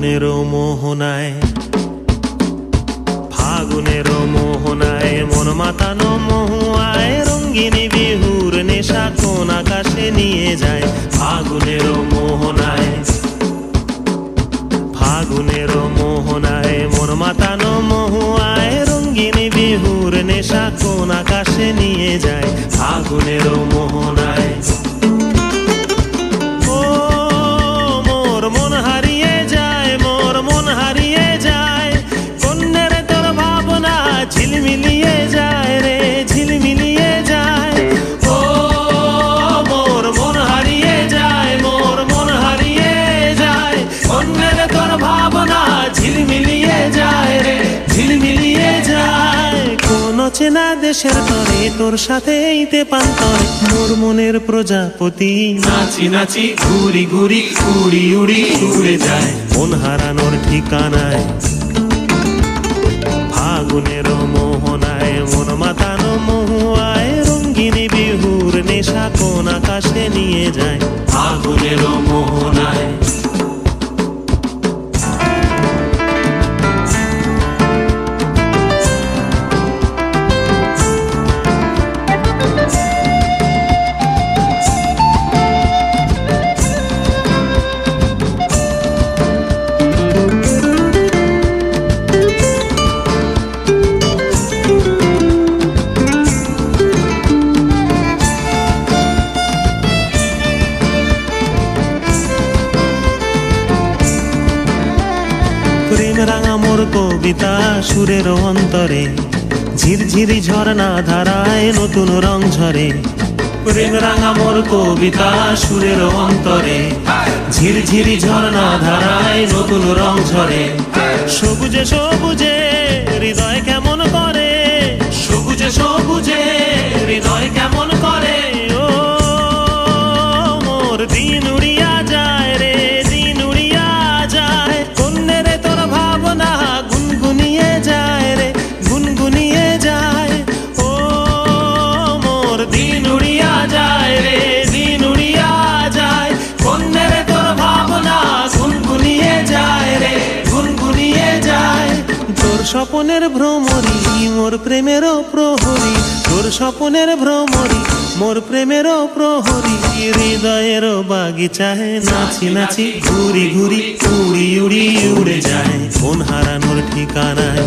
ফাগুনেরও মোহনায়, ফাগুনেরও মোহনায় মন মাতানো মহুয়ায় রঙ্গিনী বিহুর নেশা কোন আকাশে নিয়ে যায়। ফাগুনেরও মোহনায়, ফাগুনেরও মোহনায় মন মাতানো মহুয়ায় রঙ্গিনী বিহুর নেশা কোন আকাশে নিয়ে যায়। ফাগুনেরও মোহনায় ঝিলমিলিয়ে যায় রে, ঝিলমিলিয়ে যায়। ও মোর মন হারিয়ে যায়, মোর মন হারিয়ে যায়। অন্যের তোর ভাবনা ঝিলমিলিয়ে যায় রে, ঝিলমিলিয়ে যায়। কোন চেনা দেশের তরে তোর সাথে এইতে পান্তরে মোর মনের প্রজাপতি নাচি নাচি ঘুরি ঘুরি উড়ি উড়ি উড়ে যায় মন হারানোর ঠিকানায়। ফাগুনেরও মোহনায় মন মাতানো মহুয়ায় রঙ্গিনী বিহুর নেশা কোন আকাশে নিয়ে যায়। ফাগুনেরও মোহনায় প্রেম রাঙা মোর কবিতা সুরের অন্তরে ঝিরঝিরি ঝর্ণা ধারায় নতুন রং ঝরে। প্রেম রাঙা মোর কবিতা সুরের অন্তরে ঝিরঝিরি ঝর্ণা ধারায় নতুন রং ঝরে। সবুজে সবুজে হৃদয় কেমন করে, সবুজে সবুজে হৃদয় কেমন করে। ও মোর দিন উড়িয়া যায় রে, দিন উড়িয়া যায়। কন্যের তোর ভাবনা গুনগুনিয়ে যায় রে, গুনগুনিয়ে যায়। ও মোর দিন উড়িয়া যায় রে, দিন উড়িয়া যায়। কন্যের তোর ভাবনা গুনগুনিয়ে যায় রে, গুনগুনিয়ে যায়। তোর স্বপনের ভ্রমরি মোর প্রেমেরও প্রহরী, তোর স্বপনের ভ্রমরি মোর প্রেমেরও প্রহরী। হৃদয়েরও বাগিচায় নাচি নাচি ঘুরি ঘুরি উড়ি উড়ি উড়ে যায় মন হারানোর ঠিকানায়।